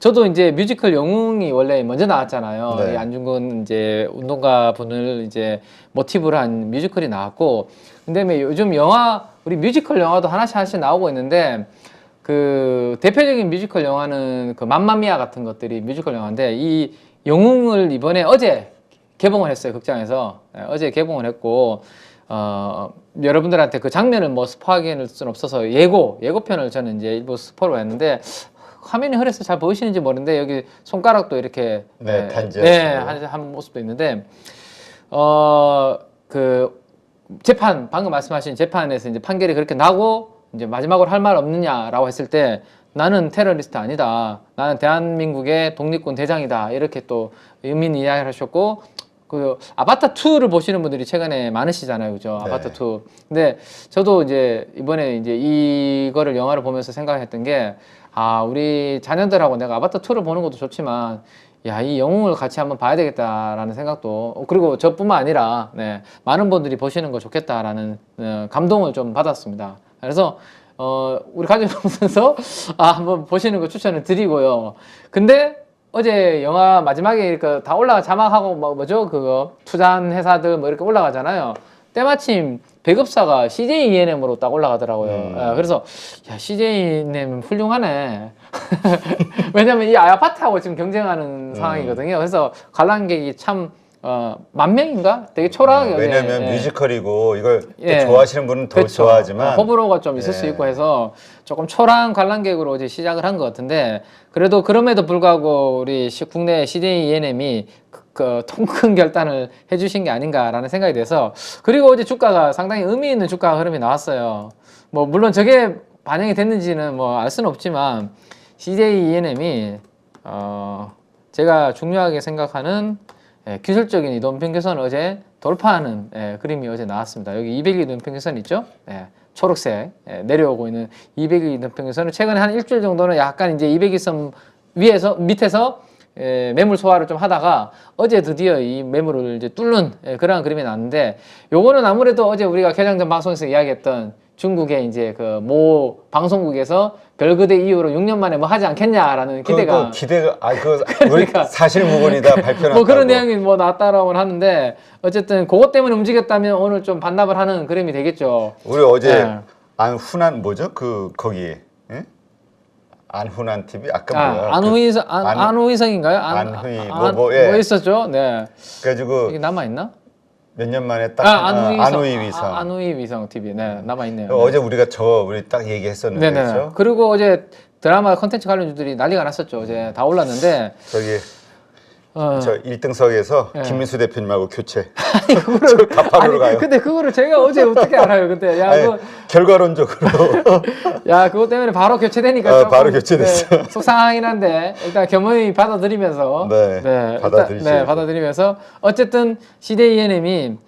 저도 이제 뮤지컬 영웅이 원래 먼저 나왔잖아요. 네. 이 안중근 이제 운동가 분을 이제 모티브로 한 뮤지컬이 나왔고, 근데 요즘 영화, 우리 뮤지컬 영화도 하나씩 나오고 있는데, 그 대표적인 뮤지컬 영화는 그 맘마미아 같은 것들이 뮤지컬 영화인데, 이 영웅을 이번에 어제 개봉을 했어요, 극장에서. 네, 어제 개봉을 했고, 여러분들한테 그 장면을 뭐 스포하기는 없어서 예고편을 저는 이제 일부 스포로 했는데, 화면이 흐려서 잘 보이시는지 모르는데 여기 손가락도 이렇게 한 모습도 있는데 그 재판 방금 말씀하신 재판에서 이제 판결이 그렇게 나고 이제 마지막으로 할 말 없느냐라고 했을 때 나는 테러리스트 아니다. 나는 대한민국의 독립군 대장이다. 이렇게 또 의미는 이야기를 하셨고 그 아바타 2를 보시는 분들이 최근에 많으시잖아요. 그죠? 네. 아바타 2. 근데 저도 이제 이번에 이제 이거를 영화를 보면서 생각했던 게 우리 자녀들하고 내가 아바타 2를 보는 것도 좋지만 야, 이 영웅을 같이 한번 봐야 되겠다라는 생각도 그리고 저뿐만 아니라 많은 분들이 보시는 거 좋겠다라는 감동을 좀 받았습니다. 그래서 우리 가족 보면서 한번 보시는 거 추천을 드리고요. 근데 어제 영화 마지막에 이렇게 다 올라가 자막하고 뭐죠? 그거 투자한 회사들 뭐 이렇게 올라가잖아요. 때마침 배급사가 CJ E&M으로 딱 올라가더라고요. 그래서 야, CJ E&M 훌륭하네. 왜냐면 이 아파트하고 지금 경쟁하는 상황이거든요. 그래서 관람객이 참 10,000명인가? 되게 초라하게. 왜냐면 뮤지컬이고 이걸 또 좋아하시는 분은 더 그렇죠. 좋아하지만 호불호가 좀 있을 수 있고 해서 조금 초라한 관람객으로 이제 시작을 한 것 같은데 그래도 그럼에도 불구하고 우리 국내 CJ E&M이 그 통 큰 결단을 해주신 게 아닌가라는 생각이 돼서 그리고 어제 주가가 상당히 의미 있는 주가 흐름이 나왔어요. 뭐 물론 저게 반영이 됐는지는 뭐 알 수는 없지만 CJ E&M이 제가 중요하게 생각하는 기술적인 이동평균선을 어제 돌파하는 그림이 어제 나왔습니다. 여기 200일 이동평균선 있죠? 초록색 내려오고 있는 200일 이동평균선을 최근에 한 일주일 정도는 약간 이제 200일선 위에서 밑에서 매물 소화를 좀 하다가 어제 드디어 이 매물을 이제 뚫는 그러한 그림이 나왔는데 요거는 아무래도 어제 우리가 개장 전 방송에서 이야기했던 중국의 이제 그 모 방송국에서 별그대 이후로 6년 만에 뭐 하지 않겠냐라는 기대가 그러니까 사실무근이다 발표를 뭐 그런 내용이 뭐 나왔다라고 하는데 어쨌든 그것 때문에 움직였다면 오늘 좀 반납을 하는 그림이 되겠죠. 우리 어제 안훈한 뭐죠? 거기 안훈한 TV 아까 뭐야? 안후이성인가요? 안후이 뭐 있었죠? 네. 그래가지고 이게 남아 있나? 몇 년 만에 딱 안후이 위성 TV 남아 있네요. 어제 우리가 우리 딱 얘기했었는데 그렇죠? 그리고 어제 드라마 컨텐츠 관련주들이 난리가 났었죠. 어제 다 올랐는데 저 1등석에서 김민수 대표님하고 교체. 그거를 가파로 가요. 근데 그거를 제가 어제 어떻게 알아요? 근데 결과론적으로 그것 때문에 바로 교체되니까 바로 교체됐어. 속상하긴 한데 일단 겸허히 받아들이면서 받아들이면서 어쨌든 CJ E&M이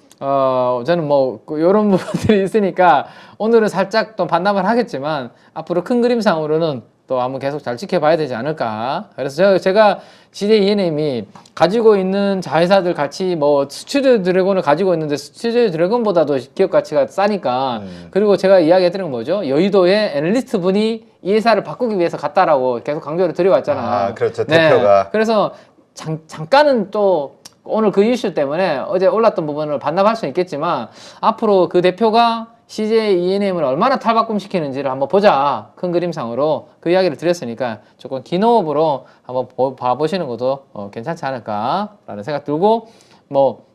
저는 뭐 이런 부분들이 있으니까 오늘은 살짝 또 반납을 하겠지만 앞으로 큰 그림상으로는 또 한번 계속 잘 지켜봐야 되지 않을까. 그래서 제가 CJ E&M이 가지고 있는 자회사들 같이 뭐 스튜디오 드래곤을 가지고 있는데 스튜디오 드래곤보다도 기업 가치가 싸니까 그리고 제가 이야기해드린 건 뭐죠? 여의도에 애널리스트 분이 이 회사를 바꾸기 위해서 갔다라고 계속 강조를 드려왔잖아요. 그렇죠. 대표가. 그래서 잠깐은 또 오늘 그 이슈 때문에 어제 올랐던 부분을 반납할 수는 있겠지만 앞으로 그 대표가 CJ E&M을 얼마나 탈바꿈시키는지를 한번 보자. 큰 그림상으로 그 이야기를 드렸으니까 조금 긴 호흡으로 한번 봐보시는 것도 괜찮지 않을까라는 생각 들고 뭐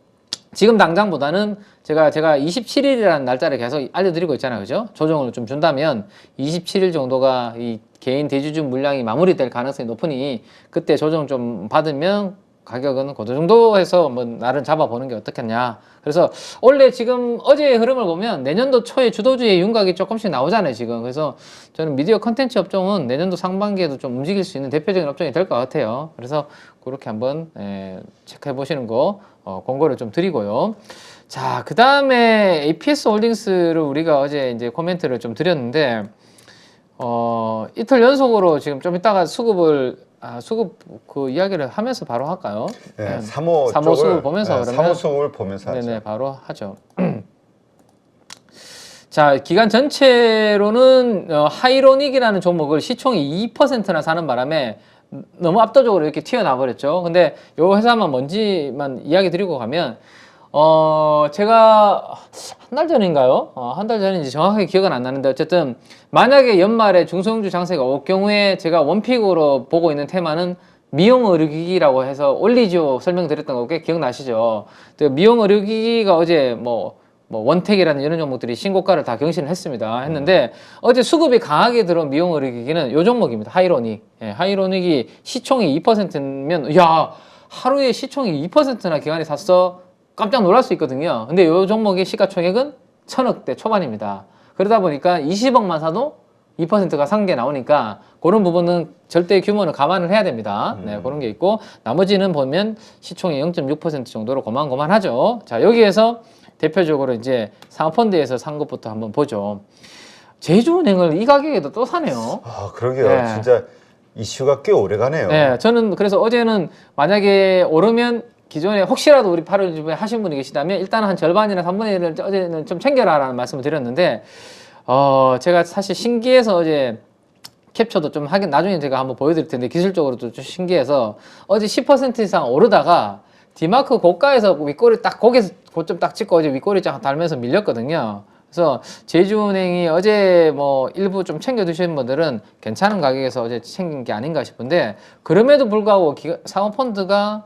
지금 당장보다는 제가 27일이라는 날짜를 계속 알려드리고 있잖아요. 그죠? 조정을 좀 준다면 27일 정도가 이 개인 대주주 물량이 마무리될 가능성이 높으니 그때 조정 좀 받으면 가격은 그 정도 해서 뭐 나름 잡아보는 게 어떻겠냐. 그래서 원래 지금 어제의 흐름을 보면 내년도 초에 주도주의 윤곽이 조금씩 나오잖아요 지금. 그래서 저는 미디어 컨텐츠 업종은 내년도 상반기에도 좀 움직일 수 있는 대표적인 업종이 될 것 같아요. 그래서 그렇게 한번 체크해 보시는 거 권고를 좀 드리고요. 자, 그 다음에 APS 홀딩스를 우리가 어제 이제 코멘트를 좀 드렸는데 이틀 연속으로 지금 좀 이따가 수급 그 이야기를 하면서 바로 할까요? 네, 3호 수급 보면서 그러면 3호 수급을 보면서 하죠. 네네, 바로 하죠. 자, 기간 전체로는 하이로닉이라는 종목을 시총이 2%나 사는 바람에 너무 압도적으로 이렇게 튀어나와 버렸죠. 근데 요 회사만 뭔지만 이야기 드리고 가면 제가 한 달 전인가요? 한 달 전인지 정확하게 기억은 안 나는데 어쨌든 만약에 연말에 중소형주 장세가 올 경우에 제가 원픽으로 보고 있는 테마는 미용 의료기기라고 해서 올리지오 설명드렸던 거 꽤 기억나시죠? 미용 의료기기가 어제 뭐 원택이라는 이런 종목들이 신고가를 다 경신을 했습니다. 했는데 어제 수급이 강하게 들어온 미용 의료기기는 요 종목입니다. 하이로닉. 예, 하이로닉이 시총이 2%면 야 하루에 시총이 2%나 기관이 샀어? 깜짝 놀랄 수 있거든요. 근데 요 종목의 시가총액은 1000억대 초반입니다. 그러다 보니까 20억만 사도 2%가 산 게 나오니까 그런 부분은 절대 규모는 감안을 해야 됩니다. 네, 그런 게 있고 나머지는 보면 시총이 0.6% 정도로 고만고만하죠. 자, 여기에서 대표적으로 이제 사모펀드에서 산 것부터 한번 보죠. 제주은행을 이 가격에도 또 사네요. 아, 그러게요. 네. 진짜 이슈가 꽤 오래 가네요. 네, 저는 그래서 어제는 만약에 오르면 기존에 혹시라도 우리 8월 주에 하신 분이 계시다면 일단 한 절반이나 3분의 1을 어제는 좀 챙겨라라는 말씀을 드렸는데 제가 사실 신기해서 어제 캡처도 좀 하긴 나중에 제가 한번 보여드릴 텐데 기술적으로도 좀 신기해서 어제 10% 이상 오르다가 디마크 고가에서 윗꼬리 딱 거기서 고점 딱 찍고 어제 윗꼬리 쫙 달면서 밀렸거든요. 그래서 제주은행이 어제 뭐 일부 좀 챙겨 두시는 분들은 괜찮은 가격에서 어제 챙긴 게 아닌가 싶은데 그럼에도 불구하고 사모펀드가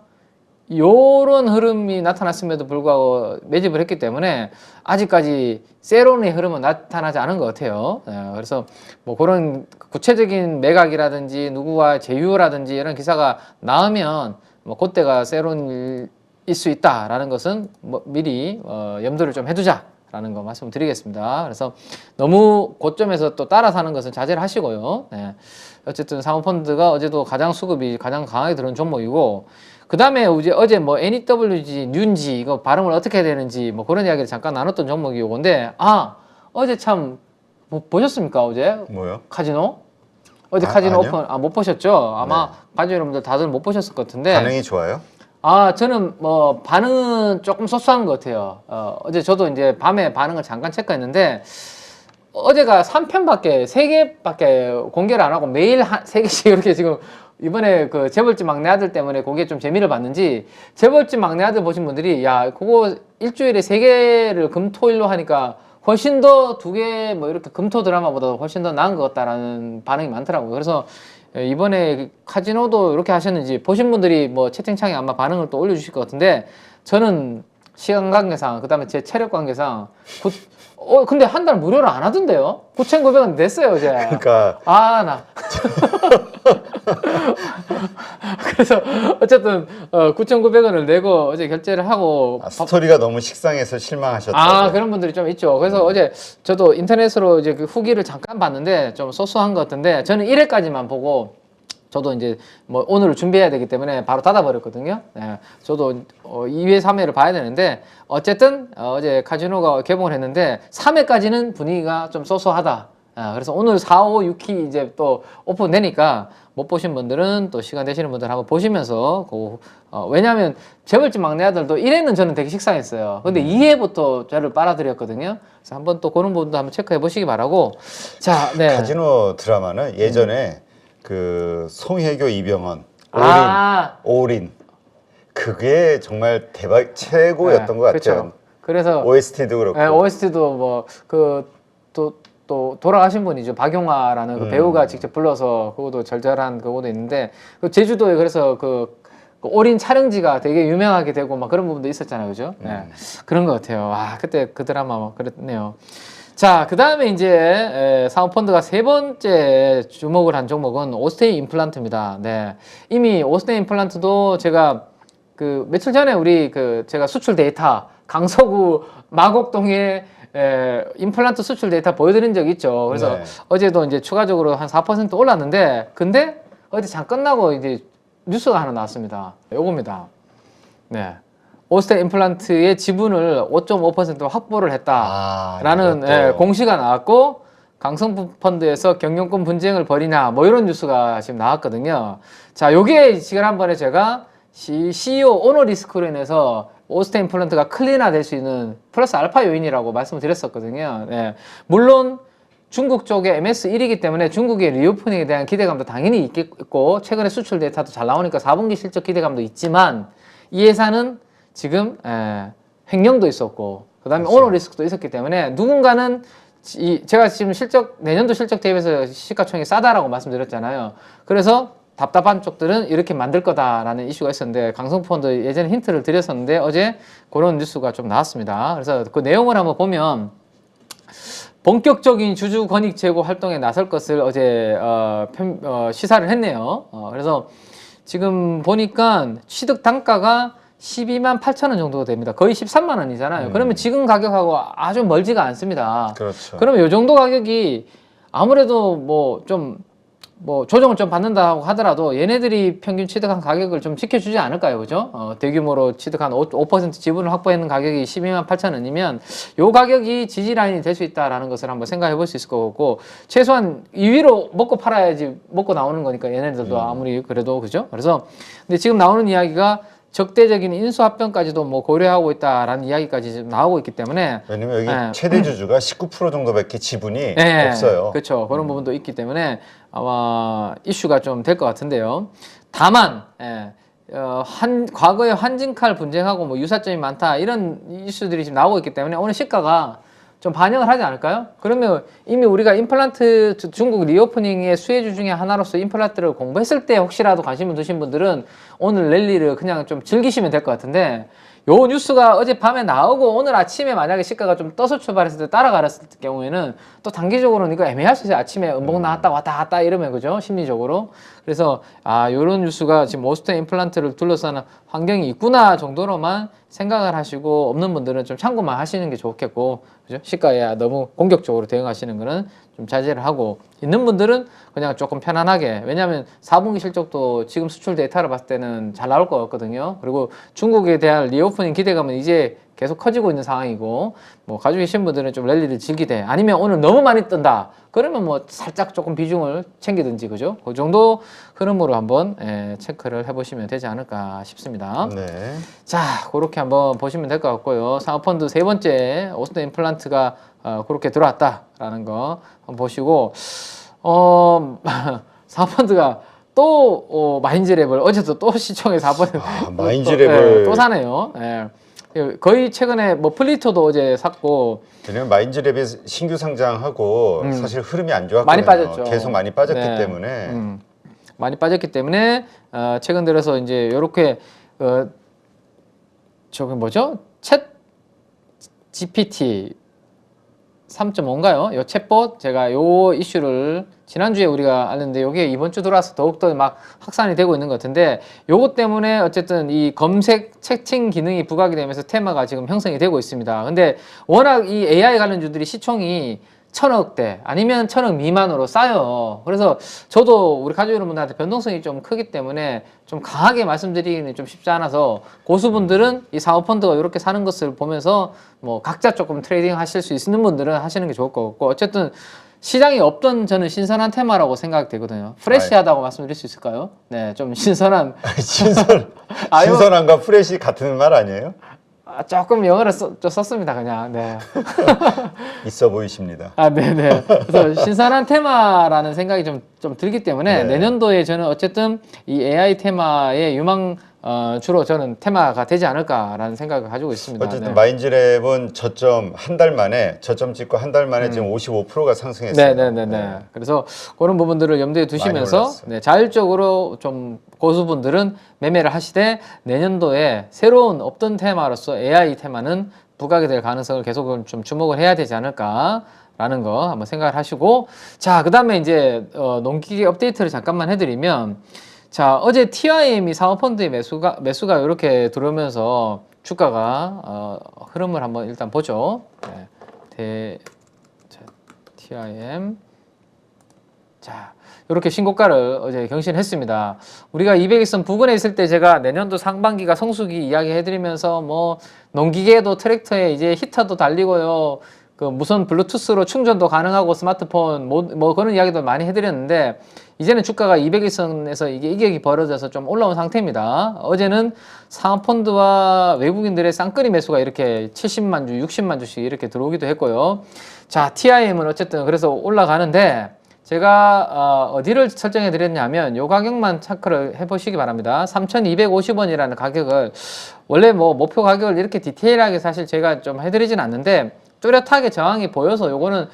요런 흐름이 나타났음에도 불구하고 매집을 했기 때문에 아직까지 세론의 흐름은 나타나지 않은 것 같아요. 그래서 뭐 그런 구체적인 매각이라든지 누구와 제휴라든지 이런 기사가 나오면 뭐 그때가 세론일 수 있다라는 것은 뭐 미리 염두를 좀 해두자라는 거 말씀드리겠습니다. 그래서 너무 고점에서 또 따라 사는 것은 자제를 하시고요. 어쨌든 사모펀드가 어제도 수급이 가장 강하게 들어온 종목이고 그 다음에 어제 뭐 NEWG, 뉴인지 이거 발음을 어떻게 해야 되는지 뭐 그런 이야기를 잠깐 나눴던 종목이 요건데 어제 참 보셨습니까 어제? 뭐요? 카지노? 어제 카지노 아니요? 오픈 못 보셨죠? 아마 가족 여러분들 다들 못 보셨을 것 같은데 반응이 좋아요? 저는 뭐 반응은 조금 소소한 것 같아요. 어제 저도 이제 밤에 반응을 잠깐 체크했는데 어제가 3편밖에 3개밖에 공개를 안 하고 매일 3개씩 이렇게 지금 이번에 그 재벌집 막내 아들 때문에 그게 좀 재미를 봤는지 재벌집 막내 아들 보신 분들이 야 그거 일주일에 3개를 금토일로 하니까 훨씬 더 2개 뭐 이렇게 금토 드라마보다 훨씬 더 나은 것 같다라는 반응이 많더라고요. 그래서 이번에 카지노도 이렇게 하셨는지 보신 분들이 뭐 채팅창에 아마 반응을 또 올려주실 것 같은데 저는 시간 관계상 그다음에 제 체력 관계상 근데 한 달 무료로 안 하던데요? 9,900원 냈어요 어제. 그러니까 나 그래서 어쨌든 9,900원을 내고 어제 결제를 하고 스토리가 너무 식상해서 실망하셨다. 그런 분들이 좀 있죠. 그래서 어제 저도 인터넷으로 이제 그 후기를 잠깐 봤는데 좀 소소한 것 같은데 저는 1회까지만 보고 저도 이제 뭐 오늘 준비해야 되기 때문에 바로 닫아버렸거든요. 저도 2회, 3회를 봐야 되는데 어쨌든 어제 카지노가 개봉을 했는데 3회까지는 분위기가 좀 소소하다. 그래서 오늘 4, 5, 6기 이제 또 오픈되니까 못 보신 분들은 또 시간 되시는 분들 한번 보시면서 왜냐하면 재벌집 막내 아들도 1회는 저는 되게 식상했어요. 근데 2회부터 저를 빨아들였거든요. 그래서 한번 또 그런 부분도 한번 체크해 보시기 바라고. 자, 네. 카지노 드라마는 예전에 그 송혜교, 이병헌, 올인 그게 정말 대박 최고였던 것 같아요. 그렇죠. 그래서 OST도 그렇고. OST도 뭐 또 돌아가신 분이죠. 박용화라는 그 배우가 직접 불러서 그것도 절절한 그것도 있는데 그 제주도에 그래서 그 올인 촬영지가 되게 유명하게 되고 막 그런 부분도 있었잖아요, 그죠? 그런 것 같아요. 그때 그 드라마 막 그랬네요. 자, 그 다음에 이제 사모펀드가 세 번째 주목을 한 종목은 오스테인 임플란트입니다. 네, 이미 오스테인 임플란트도 제가 그 며칠 전에 제가 수출 데이터 강서구 마곡동에 임플란트 수출 데이터 보여드린 적이 있죠. 그래서 어제도 이제 추가적으로 한 4% 올랐는데 근데 어제 장 끝나고 이제 뉴스가 하나 나왔습니다. 요겁니다. 네. 오스테인 임플란트의 지분을 5.5% 확보를 했다라는 공시가 나왔고 강성펀드에서 경영권 분쟁을 벌이냐 뭐 이런 뉴스가 지금 나왔거든요. 자, 요게 지난번에 제가 CEO 오너 리스크로 인해서 오스테인 임플란트가 클리나 될 수 있는 플러스 알파 요인이라고 말씀을 드렸었거든요. 물론 중국 쪽에 MS 1이기 때문에 중국의 리오프닝에 대한 기대감도 당연히 있겠고 최근에 수출 데이터도 잘 나오니까 4분기 실적 기대감도 있지만 이 회사는 지금 횡령도 있었고 그다음에 오너 리스크도 있었기 때문에 누군가는 제가 지금 내년도 실적 대비해서 시가총액이 싸다라고 말씀드렸잖아요. 그래서 답답한 쪽들은 이렇게 만들 거다라는 이슈가 있었는데 강성펀드 예전에 힌트를 드렸었는데 어제 그런 뉴스가 좀 나왔습니다. 그래서 그 내용을 한번 보면 본격적인 주주 권익 제고 활동에 나설 것을 어제 시사를 했네요. 그래서 지금 보니까 취득 단가가 12만 8천 원 정도 됩니다. 거의 13만 원이잖아요. 그러면 지금 가격하고 아주 멀지가 않습니다. 그렇죠. 그러면 이 정도 가격이 아무래도 뭐 조정을 좀 받는다고 하더라도 얘네들이 평균 취득한 가격을 좀 지켜주지 않을까요? 그죠? 대규모로 취득한 5% 지분을 확보했는 가격이 12만 8천 원이면 요 가격이 지지라인이 될 수 있다라는 것을 한번 생각해 볼 수 있을 것 같고 최소한 2위로 먹고 팔아야지 먹고 나오는 거니까 얘네들도 아무리 그래도 그죠? 그래서 근데 지금 나오는 이야기가 적대적인 인수합병까지도 뭐 고려하고 있다라는 이야기까지 지금 나오고 있기 때문에 왜냐면 여기 최대 주주가 19% 정도밖에 지분이 네, 없어요. 그렇죠. 그런 부분도 있기 때문에 아마 이슈가 좀 될 것 같은데요. 다만 과거에 환진칼 분쟁하고 뭐 유사점이 많다 이런 이슈들이 지금 나오고 있기 때문에 오늘 시가가 좀 반영을 하지 않을까요? 그러면 이미 우리가 임플란트 중국 리오프닝의 수혜주 중에 하나로서 임플란트를 공부했을 때 혹시라도 관심을 두신 분들은 오늘 랠리를 그냥 좀 즐기시면 될 것 같은데 요 뉴스가 어젯밤에 나오고 오늘 아침에 만약에 시가가 좀 떠서 출발했을 때 따라갔을 경우에는 또 단기적으로는 이거 애매할 수 있어요. 아침에 음봉 나왔다 왔다 갔다 이러면 그죠? 심리적으로. 그래서 요런 뉴스가 지금 오스템 임플란트를 둘러싸는 환경이 있구나 정도로만 생각을 하시고 없는 분들은 좀 참고만 하시는 게 좋겠고 그죠? 시가에 너무 공격적으로 대응하시는 거는 좀 자제를 하고 있는 분들은 그냥 조금 편안하게 왜냐하면 4분기 실적도 지금 수출 데이터를 봤을 때는 잘 나올 것 같거든요. 그리고 중국에 대한 리오프닝 기대감은 이제 계속 커지고 있는 상황이고 뭐 가지고 계신 분들은 좀 랠리를 즐기되 아니면 오늘 너무 많이 뜬다 그러면 뭐 살짝 조금 비중을 챙기든지 그죠? 그 정도 흐름으로 한번 체크를 해보시면 되지 않을까 싶습니다. 네. 자 그렇게 한번 보시면 될 것 같고요. 사모펀드 세 번째 오스템 임플란트가 그렇게 들어왔다라는 거 한번 보시고 사모펀드가 또 마인즈랩을 어제도 또 시총에 4번 마인즈랩을 또 사네요. 거의 최근에 뭐 플리토도 어제 샀고 왜냐면 마인즈랩이 신규 상장하고 사실 흐름이 안 좋았거든요. 많이 빠졌죠. 계속 많이 빠졌기 네. 때문에 많이 빠졌기 때문에 최근 들어서 이제 이렇게 저기 뭐죠? 챗 GPT 3.5인가요? 요 챗봇 제가 요 이슈를 지난주에 우리가 알렸는데 요게 이번 주 들어와서 더욱더 막 확산이 되고 있는 것 같은데 요것 때문에 어쨌든 이 검색 채팅 기능이 부각이 되면서 테마가 지금 형성이 되고 있습니다. 근데 워낙 이 AI 관련주들이 시총이 1,000억대 아니면 1,000억 미만으로 싸요. 그래서 저도 우리 가족 여러분들한테 변동성이 좀 크기 때문에 좀 강하게 말씀드리기는 좀 쉽지 않아서 고수분들은 이 사모펀드가 이렇게 사는 것을 보면서 뭐 각자 조금 트레이딩 하실 수 있는 분들은 하시는 게 좋을 것 같고 어쨌든 시장이 없던 저는 신선한 테마라고 생각되거든요. 프레시하다고 말씀드릴 수 있을까요? 네, 좀 신선한 신선함과 프레시 같은 말 아니에요? 조금 영어를 좀 썼습니다, 그냥. 네. 있어 보이십니다. 네네. 그래서 신선한 테마라는 생각이 좀 들기 때문에 네. 내년도에 저는 어쨌든 이 AI 테마의 유망 주로 저는 테마가 되지 않을까라는 생각을 가지고 있습니다. 어쨌든 네. 마인즈랩은 저점 한 달 만에 저점 찍고 한 달 만에 지금 55%가 상승했어요. 네네네. 그래서 그런 부분들을 염두에 두시면서 올랐어요. 자율적으로 좀 고수분들은 매매를 하시되 내년도에 새로운 없던 테마로서 AI 테마는 부각이 될 가능성을 계속 좀 주목을 해야 되지 않을까라는 거 한번 생각을 하시고 자 그다음에 이제 농기계 업데이트를 잠깐만 해드리면 자 어제 TIM이 사모펀드의 매수가 이렇게 들어오면서 주가가 흐름을 한번 일단 보죠. TIM 자 이렇게 신고가를 어제 경신했습니다. 우리가 200일선 부근에 있을 때 제가 내년도 상반기가 성수기 이야기 해드리면서 뭐 농기계도 트랙터에 이제 히터도 달리고요. 그 무선 블루투스로 충전도 가능하고 스마트폰 뭐 그런 이야기도 많이 해드렸는데 이제는 주가가 200일선에서 이게 이격이 벌어져서 좀 올라온 상태입니다. 어제는 상업펀드와 외국인들의 쌍끌이 매수가 이렇게 70만 주, 60만 주씩 이렇게 들어오기도 했고요. 자, TIM은 어쨌든 그래서 올라가는데 제가 어디를 설정해 드렸냐면 요 가격만 체크를 해보시기 바랍니다. 3,250원이라는 가격을 원래 뭐 목표 가격을 이렇게 디테일하게 사실 제가 좀 해드리진 않는데 뚜렷하게 저항이 보여서 요거는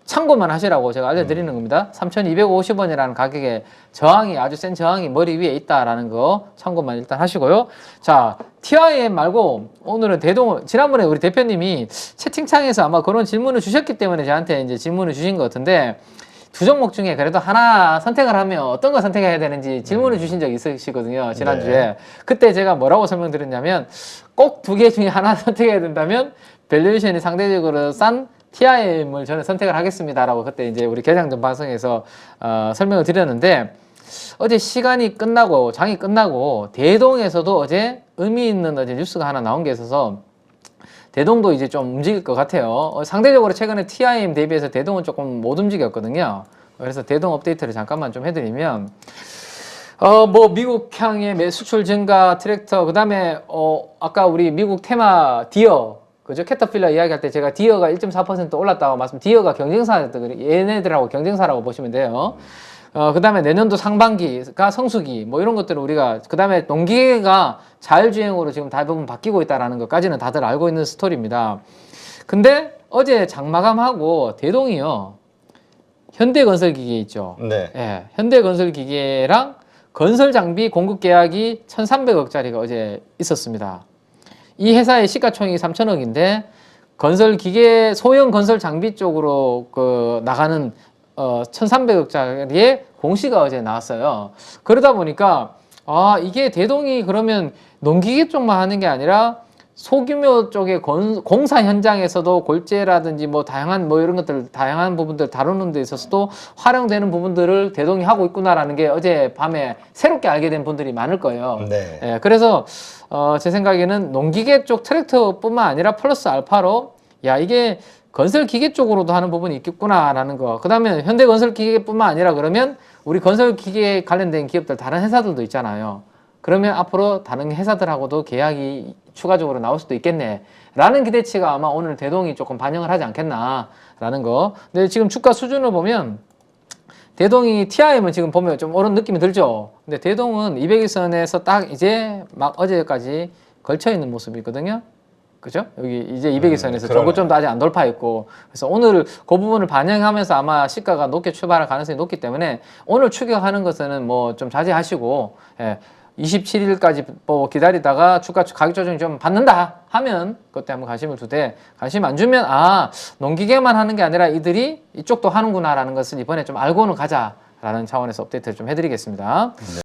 참고만 하시라고 제가 알려드리는 겁니다. 3,250원이라는 가격에 저항이 아주 센 저항이 머리 위에 있다라는 거 참고만 일단 하시고요. 자, TIM 말고 오늘은 지난번에 우리 대표님이 채팅창에서 아마 그런 질문을 주셨기 때문에 저한테 이제 질문을 주신 것 같은데 두 종목 중에 그래도 하나 선택을 하면 어떤 거 선택해야 되는지 질문을 주신 적이 있으시거든요. 지난주에. 네. 그때 제가 뭐라고 설명드렸냐면 꼭 두 개 중에 하나 선택해야 된다면 밸류에이션이 상대적으로 싼 TIM을 저는 선택을 하겠습니다라고 그때 이제 우리 개장전 방송에서 설명을 드렸는데 어제 시간이 끝나고 장이 끝나고 대동에서도 어제 의미 있는 어제 뉴스가 하나 나온 게 있어서 대동도 이제 좀 움직일 것 같아요. 상대적으로 최근에 TIM 대비해서 대동은 조금 못 움직였거든요. 그래서 대동 업데이트를 잠깐만 좀 해드리면 뭐 미국향의 수출 증가 트랙터 그다음에 아까 우리 미국 테마 디어 그죠? 캐터필러 이야기할 때 제가 디어가 1.4% 올랐다고 디어가 경쟁사였던 얘네들하고 경쟁사라고 보시면 돼요. 그 다음에 내년도 상반기가 성수기 뭐 이런 것들을 우리가 그 다음에 농기계가 자율주행으로 지금 대부분 바뀌고 있다는 것까지는 다들 알고 있는 스토리입니다. 근데 어제 장마감하고 대동이요. 현대건설기계 있죠. 네. 예, 현대건설기계랑 건설장비 공급 계약이 1,300억짜리가 어제 있었습니다. 이 회사의 시가총액이 3천억인데 건설기계 소형 건설 장비 쪽으로 나가는 1,300억짜리의 공시가 어제 나왔어요. 그러다 보니까 이게 대동이 그러면 농기계 쪽만 하는 게 아니라 소규모 쪽의 공사 현장에서도 골재라든지 뭐 다양한 뭐 이런 것들 다양한 부분들 다루는 데 있어서도 활용되는 부분들을 대동이 하고 있구나라는 게 어제 밤에 새롭게 알게 된 분들이 많을 거예요. 네. 예, 그래서 제 생각에는 농기계 쪽 트랙터뿐만 아니라 플러스 알파로 야 이게 건설기계 쪽으로도 하는 부분이 있겠구나라는 거. 그 다음에 현대건설기계뿐만 아니라 그러면 우리 건설기계 관련된 기업들 다른 회사들도 있잖아요. 그러면 앞으로 다른 회사들하고도 계약이 추가적으로 나올 수도 있겠네 라는 기대치가 아마 오늘 대동이 조금 반영을 하지 않겠나라는 거. 근데 지금 주가 수준을 보면 대동이 TIM은 지금 보면 좀 오른 느낌이 들죠. 근데 대동은 200일선에서 딱 이제 막 어제까지 걸쳐 있는 모습이거든요. 그죠? 여기 이제 200일선에서 저고점도 아직 안 돌파했고 그래서 오늘 그 부분을 반영하면서 아마 시가가 높게 출발할 가능성이 높기 때문에 오늘 추격하는 것은 뭐 좀 자제하시고 27일까지 뭐 기다리다가 주가 가격 조정이 좀 받는다 하면 그때 한번 관심을 두되 관심 안 주면 농기계만 하는 게 아니라 이들이 이쪽도 하는구나 라는 것을 이번에 좀 알고는 가자라는 차원에서 업데이트를 좀 해드리겠습니다. 네.